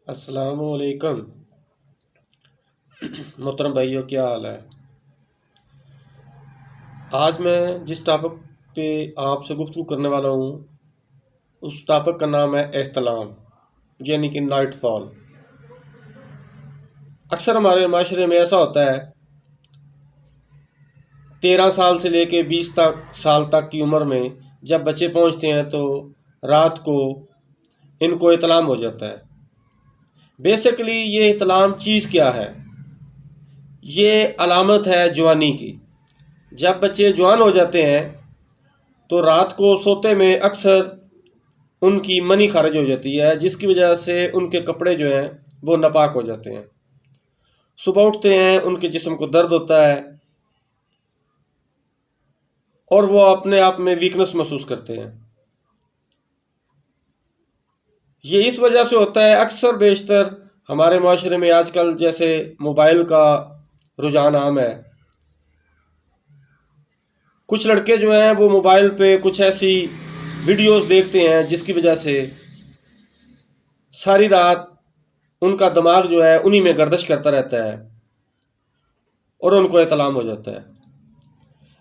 السلام علیکم محترم بھائیوں، کیا حال ہے؟ آج میں جس ٹاپک پہ آپ سے گفتگو کرنے والا ہوں اس ٹاپک کا نام ہے احتلام، یعنی کہ نائٹ فال۔ اکثر ہمارے معاشرے میں ایسا ہوتا ہے 13 سال سے لے کے 20 سال تک کی عمر میں جب بچے پہنچتے ہیں تو رات کو ان کو احتلام ہو جاتا ہے۔ بیسیکلی یہ احتلام چیز کیا ہے؟ یہ علامت ہے جوانی کی۔ جب بچے جوان ہو جاتے ہیں تو رات کو سوتے میں اکثر ان کی منی خارج ہو جاتی ہے، جس کی وجہ سے ان کے کپڑے جو ہیں وہ ناپاک ہو جاتے ہیں۔ صبح اٹھتے ہیں ان کے جسم کو درد ہوتا ہے اور وہ اپنے آپ میں ویکنس محسوس کرتے ہیں۔ یہ اس وجہ سے ہوتا ہے، اکثر بیشتر ہمارے معاشرے میں آج کل جیسے موبائل کا رجحان عام ہے، کچھ لڑکے جو ہیں وہ موبائل پہ کچھ ایسی ویڈیوز دیکھتے ہیں جس کی وجہ سے ساری رات ان کا دماغ جو ہے انہی میں گردش کرتا رہتا ہے اور ان کو احتلام ہو جاتا ہے۔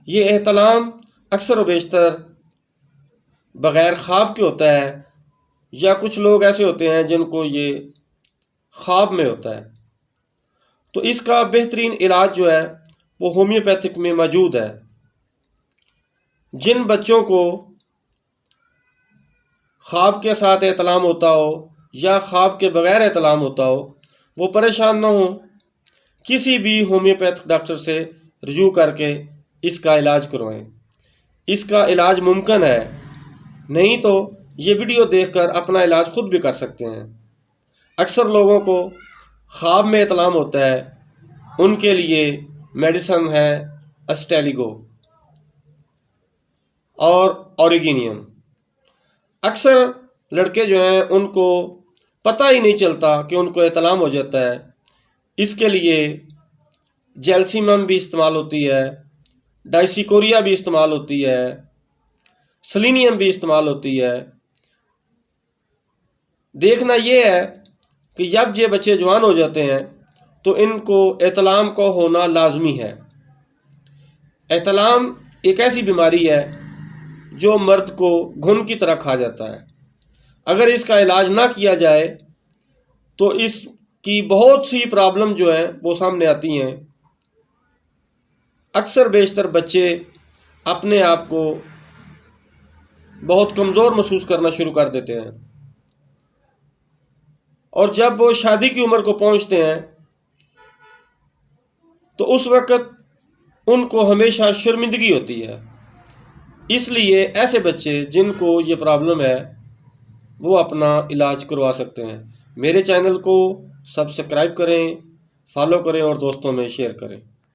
یہ احتلام اکثر و بیشتر بغیر خواب کے ہوتا ہے، یا کچھ لوگ ایسے ہوتے ہیں جن کو یہ خواب میں ہوتا ہے۔ تو اس کا بہترین علاج جو ہے وہ ہومیوپیتھک میں موجود ہے۔ جن بچوں کو خواب کے ساتھ احتلام ہوتا ہو یا خواب کے بغیر احتلام ہوتا ہو، وہ پریشان نہ ہوں، کسی بھی ہومیوپیتھ ڈاکٹر سے رجوع کر کے اس کا علاج کروائیں۔ اس کا علاج ممکن ہے، نہیں تو یہ ویڈیو دیکھ کر اپنا علاج خود بھی کر سکتے ہیں۔ اکثر لوگوں کو خواب میں احتلام ہوتا ہے، ان کے لیے میڈیسن ہے اسٹیلیگو اور اوریگینیم۔ اکثر لڑکے جو ہیں ان کو پتہ ہی نہیں چلتا کہ ان کو احتلام ہو جاتا ہے۔ اس کے لیے جیلسیمم بھی استعمال ہوتی ہے، ڈائسیکوریا بھی استعمال ہوتی ہے، سلینیم بھی استعمال ہوتی ہے۔ دیکھنا یہ ہے کہ جب یہ بچے جوان ہو جاتے ہیں تو ان کو احتلام کو ہونا لازمی ہے۔ احتلام ایک ایسی بیماری ہے جو مرد کو گھن کی طرح کھا جاتا ہے۔ اگر اس کا علاج نہ کیا جائے تو اس کی بہت سی پرابلم جو ہیں وہ سامنے آتی ہیں۔ اکثر بیشتر بچے اپنے آپ کو بہت کمزور محسوس کرنا شروع کر دیتے ہیں، اور جب وہ شادی کی عمر کو پہنچتے ہیں تو اس وقت ان کو ہمیشہ شرمندگی ہوتی ہے۔ اس لیے ایسے بچے جن کو یہ پرابلم ہے وہ اپنا علاج کروا سکتے ہیں۔ میرے چینل کو سبسکرائب کریں، فالو کریں اور دوستوں میں شیئر کریں۔